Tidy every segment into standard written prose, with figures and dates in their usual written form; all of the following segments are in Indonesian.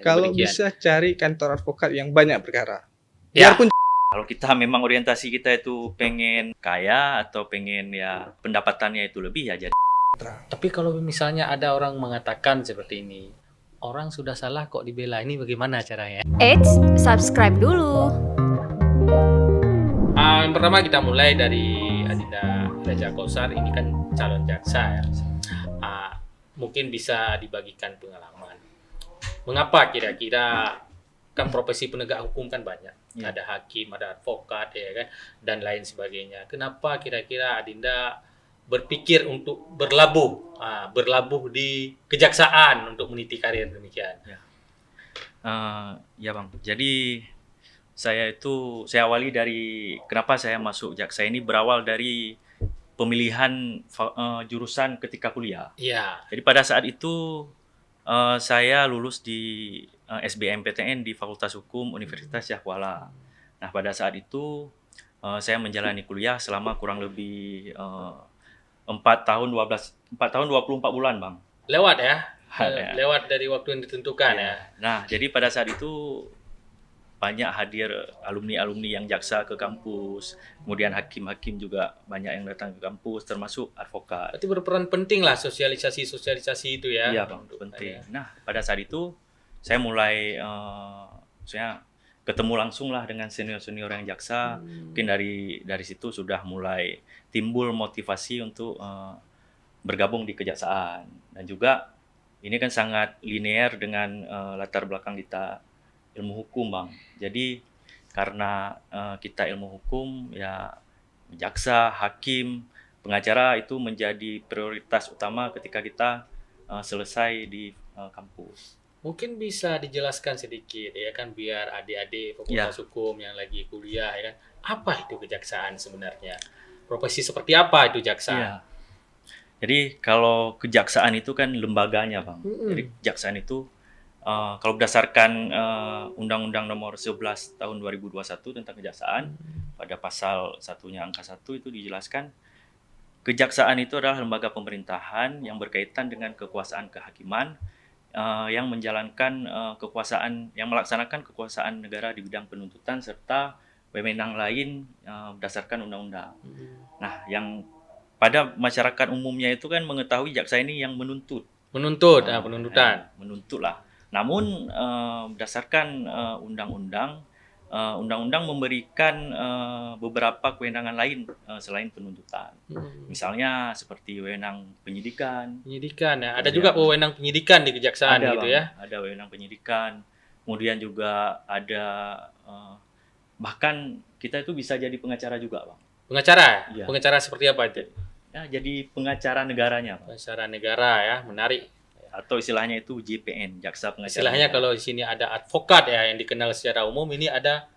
Kalau demikian. bisa cari kantor advokat yang banyak perkara. Ya. Biarpun Kalau kita memang orientasi kita itu pengen kaya atau pengen ya pendapatannya itu lebih ya jadi. Tapi kalau misalnya ada orang mengatakan seperti ini, orang sudah salah kok dibela, ini bagaimana caranya? Eits, subscribe dulu. Yang pertama kita mulai dari Adinda Raja Kausar, ini kan calon jaksa ya. Mungkin bisa dibagikan pengalaman. Mengapa kira-kira, kan profesi penegak hukum kan banyak. Ya. Ada hakim, ada advokat ya kan, dan lain sebagainya. Kenapa kira-kira Adinda berpikir untuk berlabuh di kejaksaan untuk meniti karir demikian? Ya Bang, jadi saya awali dari kenapa saya masuk jaksa ini berawal dari pemilihan jurusan ketika kuliah. Iya. Jadi pada saat itu saya lulus di SBMPTN di Fakultas Hukum Universitas Syah Kuala. Nah pada saat itu saya menjalani kuliah selama kurang lebih 4 tahun 24 bulan Bang. Lewat ya? Ya. Lewat dari waktu yang ditentukan ya. Nah jadi pada saat itu banyak hadir alumni-alumni yang jaksa ke kampus, kemudian hakim-hakim juga banyak yang datang ke kampus, termasuk advokat. Berarti berperan penting lah sosialisasi itu ya. Iya Bang, penting. Nah pada saat itu saya mulai saya ketemu langsung lah dengan senior-senior yang jaksa. Mungkin dari situ sudah mulai timbul motivasi untuk bergabung di kejaksaan. Dan juga ini kan sangat linear dengan latar belakang kita ilmu hukum Bang. Jadi karena kita ilmu hukum ya jaksa, hakim, pengacara itu menjadi prioritas utama ketika kita selesai di kampus. Mungkin bisa dijelaskan sedikit ya kan, biar adik-adik fakultas hukum yang lagi kuliah ya kan, apa itu kejaksaan sebenarnya? Profesi seperti apa itu jaksa? Iya. Jadi kalau kejaksaan itu kan lembaganya Bang. Jadi kejaksaan itu kalau berdasarkan Undang-Undang Nomor 11 Tahun 2021 tentang kejaksaan, pada pasal 1-nya angka 1 itu dijelaskan kejaksaan itu adalah lembaga pemerintahan yang berkaitan dengan kekuasaan kehakiman yang menjalankan yang melaksanakan kekuasaan negara di bidang penuntutan serta wewenang lain berdasarkan undang-undang. Nah, yang pada masyarakat umumnya itu kan mengetahui jaksa ini yang menuntut. Penuntutan. Menuntut lah. Namun berdasarkan undang-undang memberikan beberapa kewenangan lain selain penuntutan. Misalnya seperti wewenang penyidikan. Ya. Ada juga wewenang penyidikan di kejaksaan Ada, gitu Bang. ya. Ada wewenang penyidikan. Kemudian juga ada bahkan kita itu bisa jadi pengacara juga, Bang. Pengacara? Iya. Pengacara seperti apa itu? Ya, jadi pengacara negaranya, Bang. Pengacara negara ya, menarik. Atau istilahnya itu JPN, jaksa pengacara. Istilahnya negara. kalau di sini ada advokat ya yang dikenal secara umum, ini ada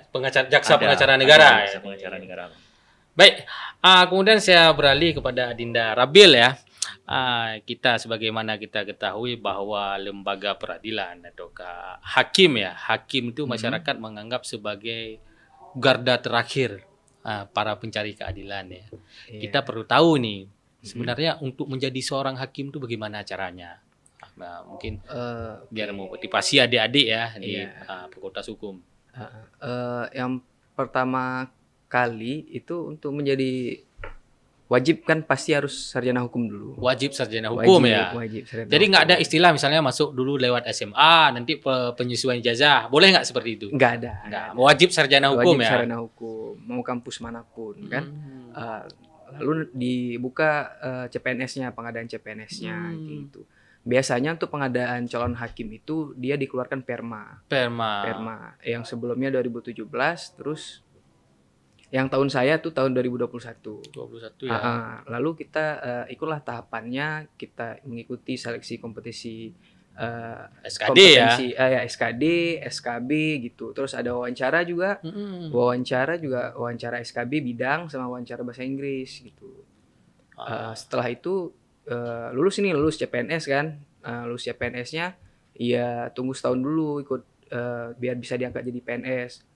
pengacara negara. Jaksa pengacara negara. Bang. Baik, kemudian saya beralih kepada Adinda Rabil ya. Kita sebagaimana kita ketahui bahwa lembaga peradilan atau hakim itu masyarakat menganggap sebagai garda terakhir para pencari keadilan ya. Kita perlu tahu nih sebenarnya untuk menjadi seorang hakim itu bagaimana caranya. Mungkin biar memotivasi adik-adik ya di fakultas hukum. Yang pertama kali itu untuk menjadi wajib kan pasti harus sarjana hukum dulu. Wajib sarjana hukum ya. Wajib sarjana Jadi nggak hukum. ada istilah misalnya masuk dulu lewat SMA nanti penyesuaian ijazah, boleh nggak seperti itu? Nggak ada. Nggak. Wajib sarjana hukum wajib ya. sarjana hukum, mau kampus manapun kan. Lalu dibuka CPNS-nya, pengadaan CPNS-nya gitu. Biasanya untuk pengadaan calon hakim itu dia dikeluarkan perma. Yang sebelumnya 2017, terus yang tahun saya tuh tahun 2021. 21 ya. Lalu kita ikutlah tahapannya, kita mengikuti seleksi kompetisi SKD ya. SKD, SKB gitu. Terus ada wawancara juga. Wawancara SKB bidang sama wawancara bahasa Inggris gitu. Setelah itu lulus CPNS kan. Lulus CPNS-nya ya tunggu setahun dulu ikut biar bisa diangkat jadi PNS.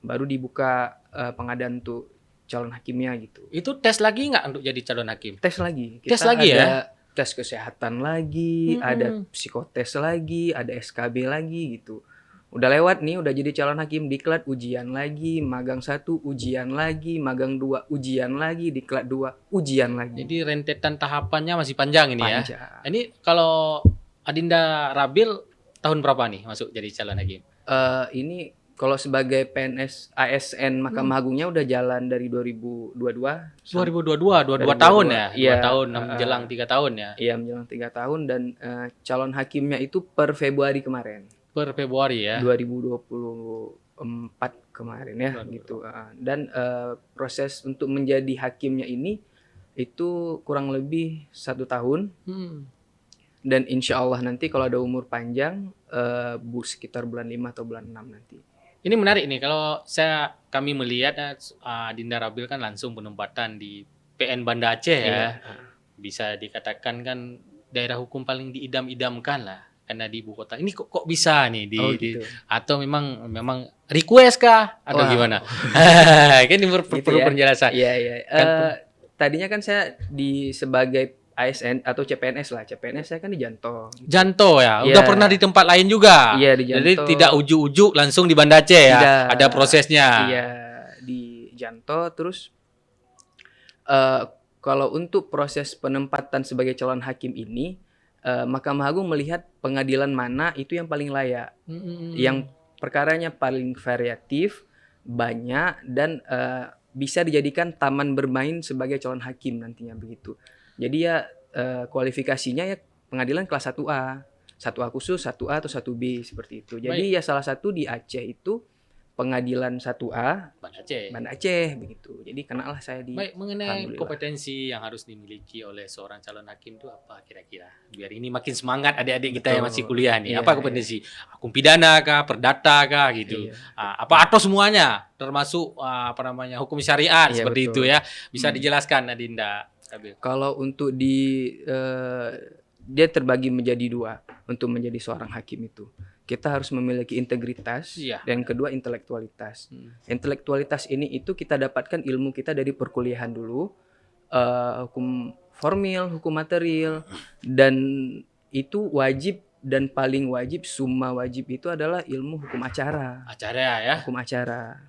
Baru dibuka pengadaan untuk calon hakimnya gitu. Itu tes lagi nggak untuk jadi calon hakim? Tes lagi. Tes lagi ya? tes kesehatan lagi, ada psikotes lagi, ada SKB lagi gitu. Udah lewat nih, udah jadi calon hakim, diklat ujian lagi, magang 1 ujian lagi, magang 2 ujian lagi, diklat 2 ujian lagi. Jadi rentetan tahapannya masih panjang ini ya. Panjang. Ini kalau Adinda Rabil tahun berapa nih masuk jadi calon hakim? Ini kalau sebagai PNS ASN Mahkamah Agungnya udah jalan dari 2022. 2022, 22 tahun ya? 2 Iya, tahun, menjelang 3 tahun ya? Iya, menjelang 3 tahun dan calon hakimnya itu per Februari kemarin. Per Februari ya? 2024 kemarin ya gitu. Dan proses untuk menjadi hakimnya ini itu kurang lebih 1 tahun. Dan insya Allah nanti kalau ada umur panjang sekitar bulan 5 atau bulan 6 nanti. Ini menarik nih, kalau kami melihat Adinda Rabil kan langsung penempatan di PN Banda Aceh ya. Bisa dikatakan kan daerah hukum paling diidam-idamkan lah karena di ibu kota. Ini kok bisa nih Gitu. atau memang request kah atau Wah. gimana? Kan ini perlu ya. penjelasan. Iya. Kan Tadinya kan saya sebagai ASN atau CPNS lah. CPNS saya kan di Janto. Janto ya, Iya. udah pernah di tempat lain juga. Iya, di Jadi Janto. tidak ujuk-ujuk langsung di Banda Aceh ya. Tidak. Ada prosesnya. Iya, di Janto. Terus kalau untuk proses penempatan sebagai calon hakim ini, Mahkamah Agung melihat pengadilan mana itu yang paling layak, yang perkaranya paling variatif, banyak, dan bisa dijadikan taman bermain sebagai calon hakim nantinya begitu. Jadi ya kualifikasinya ya pengadilan kelas 1A. 1A khusus, 1A atau 1B seperti itu. Jadi ya salah satu di Aceh itu pengadilan 1A Banda Aceh. Banda Aceh begitu. Jadi kenalah saya di Baik, mengenai Alhamdulillah. kompetensi yang harus dimiliki oleh seorang calon hakim itu apa kira-kira? Biar ini makin semangat adik-adik kita yang Betul. masih kuliah nih. Iya, Apa kompetensi? Hukum pidana kah, perdata kah gitu. Iya. Apa atau semuanya termasuk hukum syariat Iya, seperti betul. itu ya. Bisa dijelaskan Adinda Rabil. Kalau untuk dia terbagi menjadi 2 untuk menjadi seorang hakim itu. Kita harus memiliki integritas Iya. dan kedua intelektualitas. Intelektualitas ini itu kita dapatkan ilmu kita dari perkuliahan dulu, hukum formil, hukum material, dan itu wajib dan paling wajib, summa wajib itu adalah ilmu hukum acara. Acara ya. Hukum acara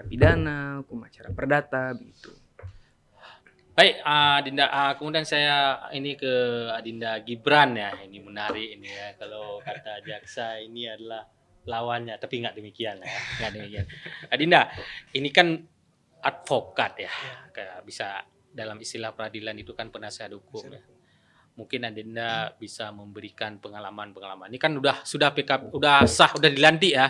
pidana, hukum acara perdata begitu. Baik, Adinda, kemudian saya ini ke Adinda Gibran ya. Ini menarik ini ya. Kalau kata jaksa ini adalah lawannya, tapi nggak demikian ya. Nggak demikian. Adinda, ini kan advokat ya. Kayak bisa dalam istilah peradilan itu kan penasihat hukum ya. Mungkin Adinda bisa memberikan pengalaman-pengalaman. Ini kan sudah PK, udah sah, udah dilantik ya.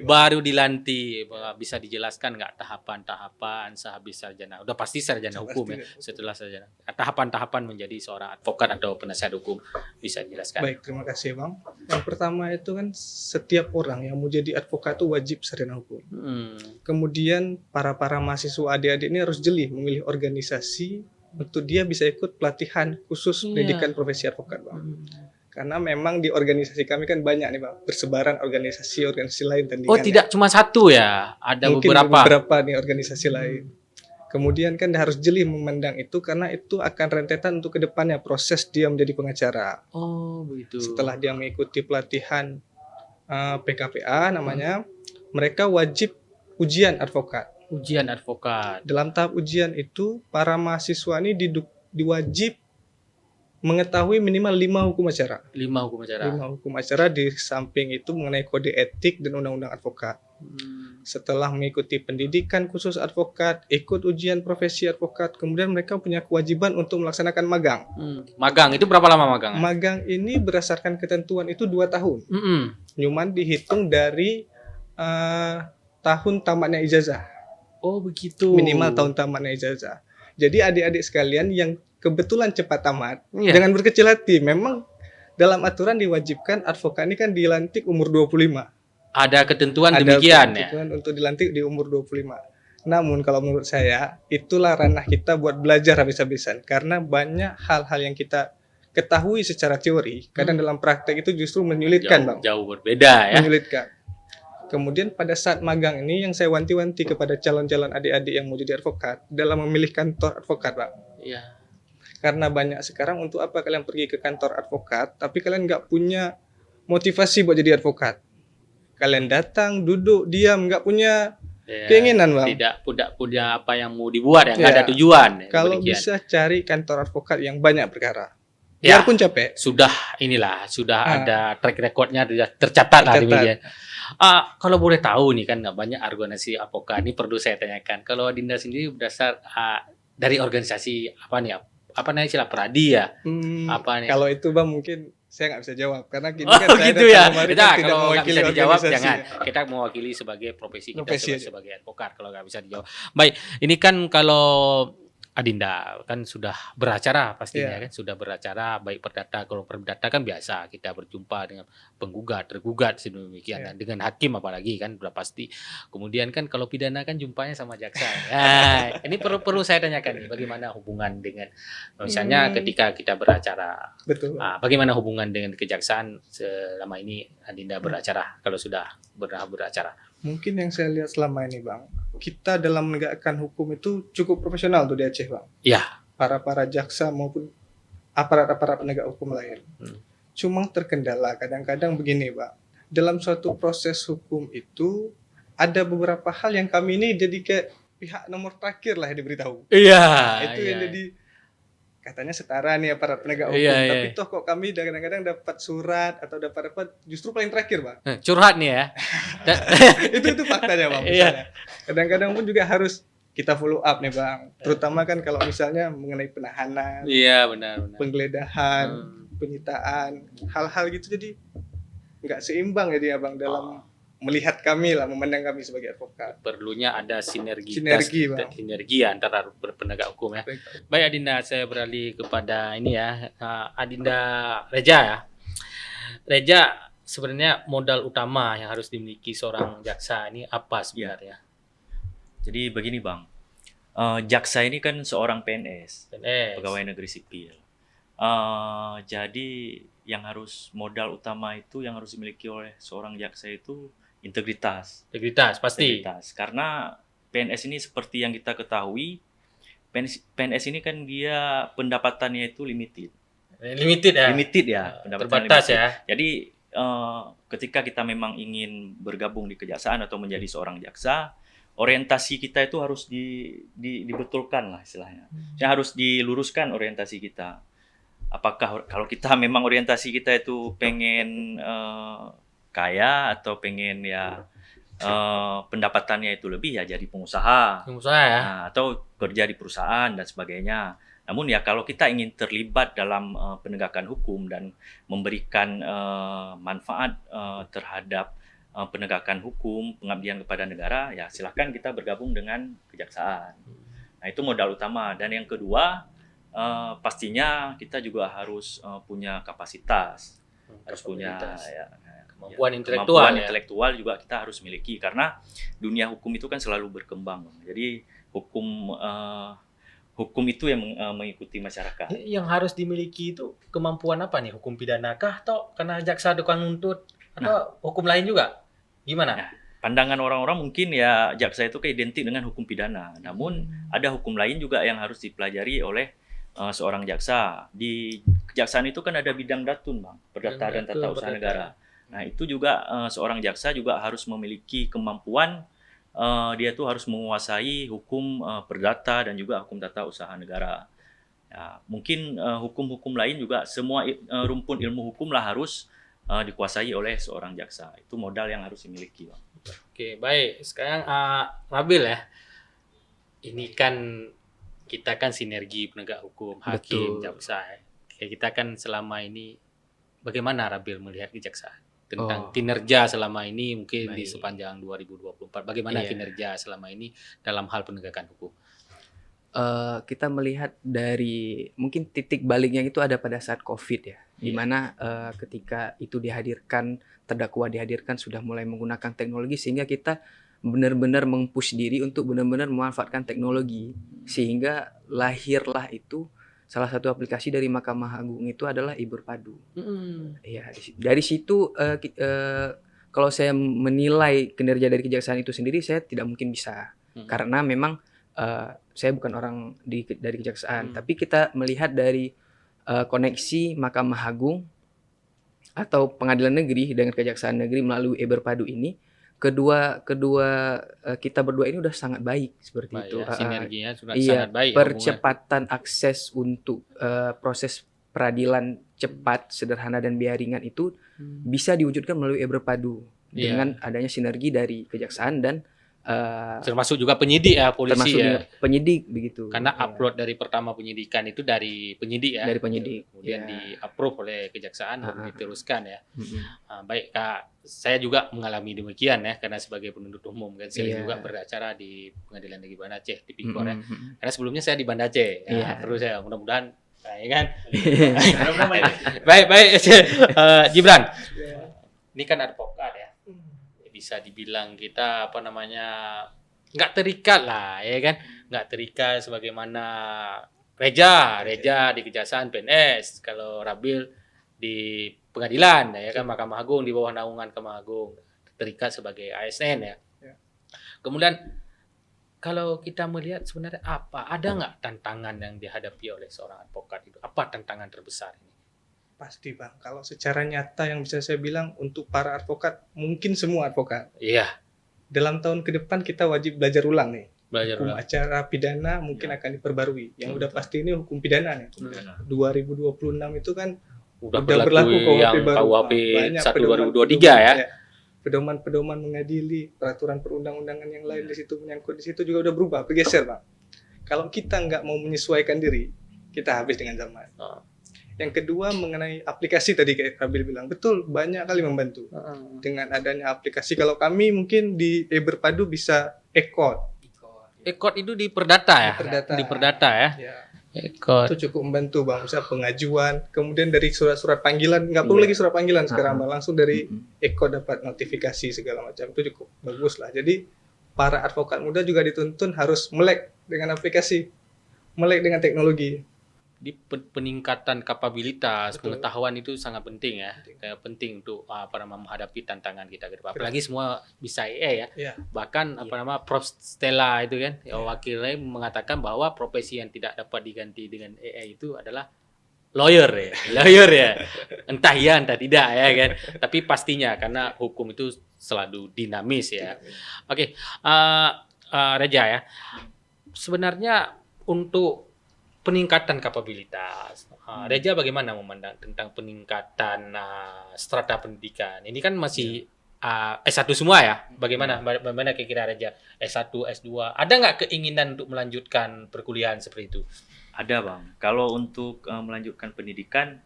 Baru dilantik. Bisa dijelaskan nggak tahapan-tahapan sehabis sarjana? Udah pasti sarjana hukum ya. Setelah sarjana. Tahapan-tahapan menjadi seorang advokat atau penasihat hukum, bisa dijelaskan. Baik, terima kasih Bang. Yang pertama itu kan setiap orang yang mau jadi advokat itu wajib sarjana hukum. Kemudian para mahasiswa adik-adik ini harus jeli memilih organisasi untuk dia bisa ikut pelatihan khusus pendidikan profesi advokat, Bang. Karena memang di organisasi kami kan banyak nih, Bang, bersebaran organisasi lain tandingan. Oh, tidak cuma satu ya, ada mungkin beberapa nih organisasi lain. Kemudian kan dia harus jeli memandang itu karena itu akan rentetan untuk kedepannya proses dia menjadi pengacara. Oh, begitu. Setelah dia mengikuti pelatihan PKPA namanya, mereka wajib ujian advokat. Ujian advokat. Dalam tahap ujian itu, para mahasiswa ini diwajib mengetahui minimal 5 hukum acara. 5 hukum acara. 5 hukum acara, di samping itu mengenai kode etik dan undang-undang advokat. Setelah mengikuti pendidikan khusus advokat, ikut ujian profesi advokat, kemudian mereka punya kewajiban untuk melaksanakan magang. Magang itu berapa lama magang? Magang ini berdasarkan ketentuan itu 2 tahun. Cuman dihitung dari tahun tamatnya ijazah. Oh, begitu. Minimal tahun tamatnya ijazah. Jadi adik-adik sekalian yang kebetulan cepat tamat, jangan berkecil hati. Memang dalam aturan diwajibkan advokat ini kan dilantik umur 25. Ada ketentuan demikian ya. Ada ketentuan untuk dilantik di umur 25. Namun kalau menurut saya, itulah ranah kita buat belajar habis-habisan. Karena banyak hal-hal yang kita ketahui secara teori, kadang dalam praktek itu justru menyulitkan, Bang. Jauh berbeda ya. Menyulitkan. Kemudian pada saat magang ini yang saya wanti-wanti kepada calon-calon adik-adik yang mau jadi advokat dalam memilih kantor advokat, Pak. Iya. Karena banyak sekarang untuk apa kalian pergi ke kantor advokat, tapi kalian nggak punya motivasi buat jadi advokat. Kalian datang, duduk, diam, nggak punya keinginan, Bang. Tidak punya apa yang mau dibuat, nggak Ya. ada tujuan. Kalau demikian. bisa cari kantor advokat yang banyak perkara. Ya. Biarpun capek. Sudah ada track recordnya tercatat lah demikian. Kalau boleh tahu nih kan banyak organisasi advokat, ini perlu saya tanyakan. Kalau Adinda sendiri berdasar dari organisasi apa nih? Apa namanya istilah Pradi ya? Apa nih? Kalau itu Bang mungkin saya nggak bisa jawab karena gini Oh kan saya gitu datang ya. kemari Kita kan tidak kalau nggak mewakili bisa dijawab organisasi. jangan. Kita mewakili sebagai profesi kita Profesi aja. sebagai advokat kalau nggak bisa dijawab. Baik, ini kan kalau Adinda kan sudah beracara pastinya kan sudah beracara baik perdata, kalau perdata kan biasa kita berjumpa dengan penggugat, tergugat sedemikian dan dengan hakim apalagi kan sudah pasti. Kemudian kan kalau pidana kan jumpanya sama jaksa. Nah, ini perlu saya tanyakan nih bagaimana hubungan dengan misalnya ketika kita beracara. Betul. Bagaimana hubungan dengan kejaksaan selama ini Adinda beracara kalau sudah beracara? Mungkin yang saya lihat selama ini Bang, kita dalam menegakkan hukum itu cukup profesional tuh di Aceh Bang. Iya. Para jaksa maupun aparat-aparat penegak hukum lain. Cuma terkendala kadang-kadang begini Bang. Dalam suatu proses hukum itu ada beberapa hal yang kami ini jadi kayak pihak nomor terakhir lah yang diberitahu. Iya. Itu yang jadi katanya setara nih aparat penegak hukum, tapi toh kok kami kadang-kadang dapat surat atau dapat justru paling terakhir Bang. Curhat nih ya. itu faktanya Bang. Misalnya. Kadang-kadang pun juga harus kita follow up nih Bang. Terutama kan kalau misalnya mengenai penahanan, iya benar. penggeledahan, penyitaan, hal-hal gitu jadi nggak seimbang jadi ya Bang dalam melihat kami lah, memandang kami sebagai advokat. Perlunya ada sinergi antara penegak hukum ya. Baik Adinda, saya beralih kepada ini ya, Adinda Reja ya. Reja, sebenarnya modal utama yang harus dimiliki seorang jaksa ini apa sebenarnya? Jadi begini Bang, jaksa ini kan seorang PNS, pegawai negeri sipil. Jadi yang harus modal utama itu yang harus dimiliki oleh seorang jaksa itu integritas pasti. Karena PNS ini seperti yang kita ketahui, PNS ini kan dia pendapatannya itu limited ya pendapatannya terbatas limited. ya. Jadi ketika kita memang ingin bergabung di kejaksaan atau menjadi seorang jaksa, orientasi kita itu harus dibetulkan lah istilahnya. Harus diluruskan orientasi kita. Apakah kalau kita memang orientasi kita itu pengen kaya atau pengen pendapatannya itu lebih ya jadi pengusaha ya. Atau kerja di perusahaan dan sebagainya. Namun ya kalau kita ingin terlibat dalam penegakan hukum dan memberikan manfaat terhadap penegakan hukum, pengabdian kepada negara, ya silakan kita bergabung dengan kejaksaan. Nah itu modal utama. Dan yang kedua pastinya kita juga harus punya kapasitas. Harus punya kemampuan intelektual juga kita harus miliki karena dunia hukum itu kan selalu berkembang. Jadi hukum itu yang mengikuti masyarakat. Yang harus dimiliki itu kemampuan apa nih? Hukum pidana kah atau karena jaksa tukang nuntut atau hukum lain juga? Gimana? Nah, pandangan orang-orang mungkin ya jaksa itu identik dengan hukum pidana. Namun ada hukum lain juga yang harus dipelajari oleh seorang jaksa. Di kejaksaan itu kan ada bidang datun, Bang, perdata dan tata usaha negara. Nah, itu juga seorang jaksa juga harus memiliki kemampuan, dia tuh harus menguasai hukum perdata dan juga hukum tata usaha negara. Ya, mungkin hukum-hukum lain juga semua rumpun ilmu hukum lah harus dikuasai oleh seorang jaksa. Itu modal yang harus dimiliki, Bang. Oke, baik. Sekarang Rabil ya. Ini kan kita kan sinergi penegak hukum, hakim, jaksa. Kita kan selama ini bagaimana Rabil melihat kejaksaan tentang kinerja selama ini mungkin di sepanjang 2024. Bagaimana kinerja selama ini dalam hal penegakan hukum? Kita melihat dari mungkin titik baliknya itu ada pada saat COVID ya, di mana ketika itu terdakwa dihadirkan sudah mulai menggunakan teknologi sehingga kita benar-benar meng-push diri untuk benar-benar memanfaatkan teknologi sehingga lahirlah itu salah satu aplikasi dari Mahkamah Agung itu adalah e-Berpadu. Ya, dari situ kalau saya menilai kinerja dari kejaksaan itu sendiri saya tidak mungkin bisa karena memang saya bukan orang dari kejaksaan, tapi kita melihat dari koneksi Mahkamah Agung atau Pengadilan Negeri dengan Kejaksaan Negeri melalui e-Berpadu ini, kedua kita berdua ini udah sangat baik seperti Baik itu. ya, sinerginya sudah Iya, sangat baik. percepatan akses untuk proses peradilan cepat, sederhana dan biaya ringan itu bisa diwujudkan melalui e-Berpadu dengan adanya sinergi dari kejaksaan dan termasuk juga penyidik ya, polisi termasuk ya. penyidik begitu. Karena Ya, upload dari pertama penyidikan itu dari penyidik ya. dari penyidik. Kemudian Ya. di-approve oleh kejaksaan dan diteruskan ya. Mm-mm. Baik Kak, saya juga mengalami demikian ya, karena sebagai penuntut umum kan saya Iya. juga beracara di Pengadilan Negeri Banda Aceh, Tipikor ya. Mm-mm. Karena sebelumnya saya di Banda Aceh. Ya, Iya. terus saya mudah-mudahan ya kan. Baik Gibran. Ini kan advokat ya. Bisa dibilang kita nggak terikat lah ya kan, nggak terikat sebagaimana Reja di Kejaksaan PNS, kalau Rabil di pengadilan ya kan, Mahkamah Agung di bawah naungan Mahkamah Agung, terikat sebagai ASN ya. Kemudian kalau kita melihat sebenarnya ada nggak tantangan yang dihadapi oleh seorang advokat itu? Apa tantangan terbesar ini? Pasti Bang, kalau secara nyata yang bisa saya bilang untuk para advokat, mungkin semua advokat, Iya, dalam tahun ke depan kita wajib belajar ulang nih. belajar Hukum ulang. acara pidana mungkin akan diperbarui. Yang udah pasti ini hukum pidana nih. 2026 itu kan Udah berlaku berlaku yang baru. KUHP Banyak 1 pedoman- 2023 ya. Pedoman-pedoman mengadili, peraturan perundang-undangan yang lain di situ menyangkut di situ juga udah berubah, bergeser Bang. Kalau kita nggak mau menyesuaikan diri, kita habis dengan zaman. Yang kedua mengenai aplikasi tadi kayak Kabil bilang, betul banyak kali membantu. Dengan adanya aplikasi, kalau kami mungkin di e-Berpadu bisa e-code. Ekot itu di Perdata ya? Perdata. Di Perdata ya? Ya, Ekot. itu cukup membantu Bang, bisa pengajuan, kemudian dari surat-surat panggilan, nggak perlu lagi surat panggilan sekarang Bang, langsung dari e-code dapat notifikasi segala macam, itu cukup bagus lah. Jadi para advokat muda juga dituntun harus melek dengan aplikasi, melek dengan teknologi. Di peningkatan kapabilitas, Betul. pengetahuan itu sangat penting ya. Kayak penting untuk menghadapi tantangan kita ke depan. Apalagi semua bisa AI ya. Ya. Bahkan Prof Stella itu kan, wakilnya mengatakan bahwa profesi yang tidak dapat diganti dengan AI itu adalah lawyer ya. Entah iya entah tidak ya kan. Tapi pastinya karena hukum itu selalu dinamis ya. Oke, Reja ya. Sebenarnya untuk peningkatan kapabilitas, Reja bagaimana memandang tentang peningkatan strata pendidikan? Ini kan masih S1 semua ya. Bagaimana kira-kira Reja? S1, S2, ada nggak keinginan untuk melanjutkan perkuliahan seperti itu? Ada Bang. Kalau untuk melanjutkan pendidikan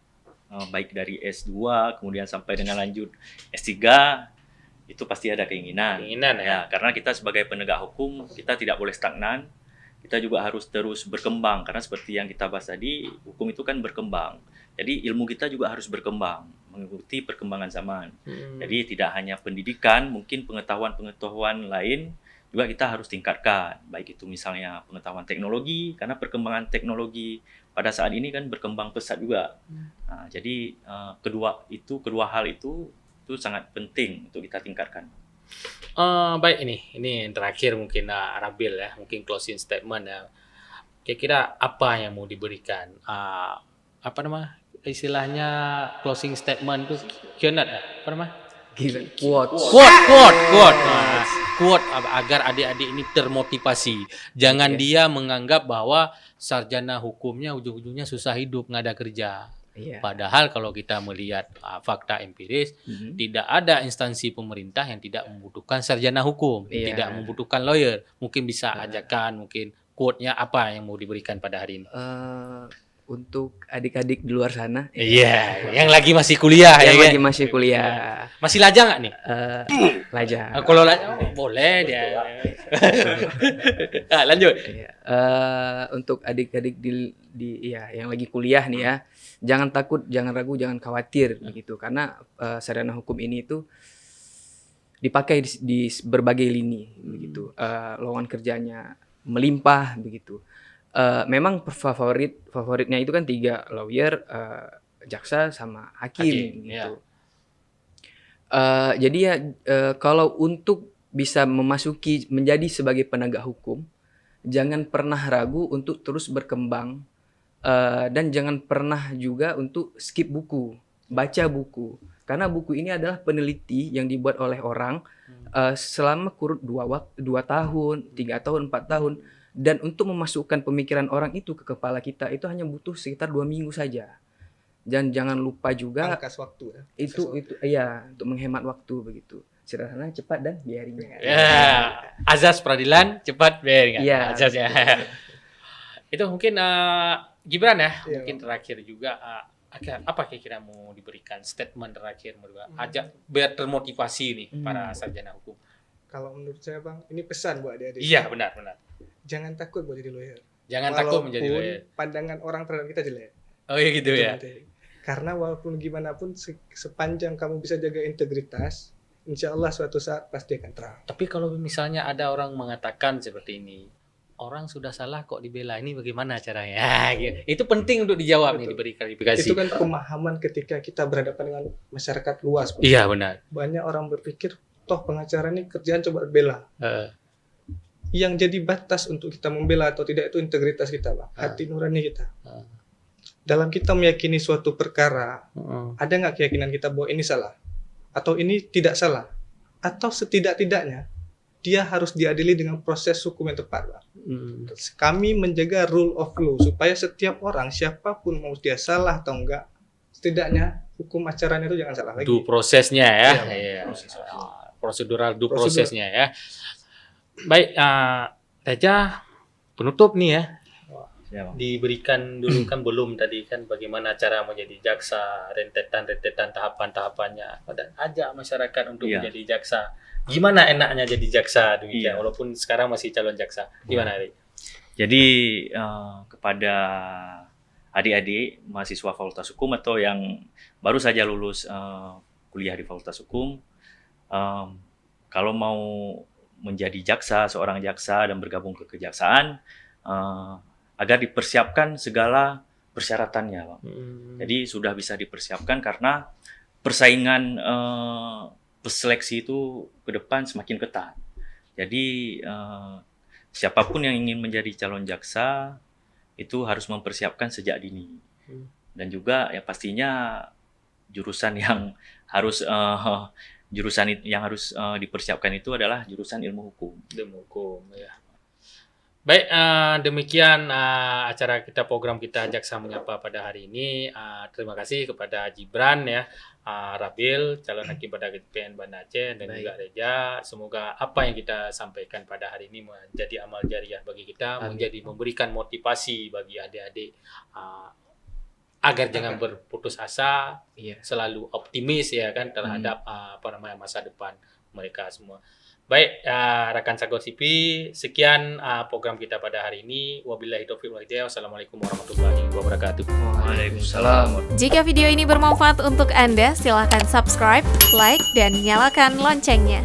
baik dari S2 kemudian sampai dengan lanjut S3 itu pasti ada keinginan. Keinginan ya. Karena kita sebagai penegak hukum kita tidak boleh stagnan. Kita juga harus terus berkembang karena seperti yang kita bahas tadi, hukum itu kan berkembang. Jadi ilmu kita juga harus berkembang mengikuti perkembangan zaman. Jadi tidak hanya pendidikan, mungkin pengetahuan-pengetahuan lain juga kita harus tingkatkan. Baik itu misalnya pengetahuan teknologi, karena perkembangan teknologi pada saat ini kan berkembang pesat juga. Nah, jadi kedua hal itu sangat penting untuk kita tingkatkan. Baik, ini yang terakhir mungkin Rabil ya, mungkin closing statement ya. Kira-kira apa yang mau diberikan? Istilahnya closing statement itu kionat ya? Apa namanya? Quote agar adik-adik ini termotivasi. Jangan dia menganggap bahwa sarjana hukumnya ujung-ujungnya susah hidup, nggak ada kerja. Padahal kalau kita melihat fakta empiris, tidak ada instansi pemerintah yang tidak membutuhkan sarjana hukum, tidak membutuhkan lawyer. Mungkin bisa ajakan, mungkin quote-nya apa yang mau diberikan pada hari ini? Untuk adik-adik di luar sana, yang lagi masih kuliah, yang lagi masih kuliah, masih lajang nggak nih? lajang. Kalau lajang boleh dia. Lanjut. Untuk adik-adik yang lagi kuliah nih ya, jangan takut, jangan ragu, jangan khawatir begitu, karena sarjana hukum ini itu dipakai di berbagai lini begitu. Lowongan kerjanya melimpah begitu. Memang favoritnya itu kan 3, lawyer, jaksa sama hakim gitu. Jadi kalau untuk bisa memasuki menjadi sebagai penegak hukum, jangan pernah ragu untuk terus berkembang, dan jangan pernah juga untuk skip buku, baca buku. Karena buku ini adalah peneliti yang dibuat oleh orang selama kurun 2 tahun, 3 tahun, 4 tahun. Dan untuk memasukkan pemikiran orang itu ke kepala kita itu hanya butuh sekitar 2 minggu saja. Dan jangan lupa juga Pangkas waktu ya. itu iya, untuk menghemat waktu begitu. Sederhana, cepat dan biar ringan. Ya, azas peradilan cepat biar ringan. Iya. Azasnya. Itu mungkin Gibran ya, Iya. mungkin terakhir juga apa kira-kira mau diberikan statement terakhir ajak biar termotivasi nih para sarjana hukum. Kalau menurut saya Bang, ini pesan buat adik-adik. Iya, benar. Jangan takut buat jadi lawyer. Jangan takut menjadi Walaupun lawyer. pandangan orang terhadap kita jelek. Oh iya gitu Itu ya. penting. Karena walaupun gimana pun sepanjang kamu bisa jaga integritas, insya Allah suatu saat pasti akan terang. Tapi kalau misalnya ada orang mengatakan seperti ini, orang sudah salah kok dibela, ini bagaimana caranya? Gitu. Itu penting untuk dijawab nih, Betul. diberi klarifikasi. Itu kan pemahaman ketika kita berhadapan dengan masyarakat luas. Bang. Iya benar. Banyak orang berpikir, toh pengacara ini kerjaan coba bela. Yang jadi batas untuk kita membela atau tidak itu integritas kita, Bang. Hati nurani kita. Dalam kita meyakini suatu perkara, ada nggak keyakinan kita bahwa ini salah? Atau ini tidak salah? Atau setidak-tidaknya, dia harus diadili dengan proses hukum yang tepat, Bang. Kami menjaga rule of law, supaya setiap orang, siapapun mau dia salah atau enggak, setidaknya hukum acaranya itu jangan salah lagi. Due prosesnya ya. Iya, Prosedural due prosesnya ya. Baik, Teja penutup nih ya. Ya, Bang. Diberikan dulu kan belum tadi kan bagaimana cara menjadi jaksa, rentetan tahapan-tahapannya. Dan ajak masyarakat untuk Iya. menjadi jaksa. Gimana enaknya jadi jaksa demikian Iya. walaupun sekarang masih calon jaksa. Gimana, Ari? Jadi kepada adik-adik mahasiswa Fakultas Hukum atau yang baru saja lulus kuliah di Fakultas Hukum, kalau mau menjadi jaksa, seorang jaksa dan bergabung ke kejaksaan, agar dipersiapkan segala persyaratannya, Bang. Jadi sudah bisa dipersiapkan karena persaingan seleksi itu ke depan semakin ketat. Jadi siapapun yang ingin menjadi calon jaksa itu harus mempersiapkan sejak dini. Dan juga ya pastinya jurusan yang harus dipersiapkan itu adalah jurusan ilmu hukum. Ilmu hukum ya. Baik, demikian acara kita, program kita Jaksa Menyapa pada hari ini. Terima kasih kepada Gibran ya, Rabil, calon hakim pada PN Banda Aceh, dan juga Reja. Semoga apa yang kita sampaikan pada hari ini menjadi amal jariah bagi kita, memberikan motivasi bagi adik-adik agar jangan berputus asa, selalu optimis ya kan terhadap masa depan mereka semua. Baik, rekan Sagor TV, sekian program kita pada hari ini. Wabillahi taufiq wal hidayah. Wassalamualaikum warahmatullahi wabarakatuh. Waalaikumsalam. Jika video ini bermanfaat untuk Anda, silakan subscribe, like, dan nyalakan loncengnya.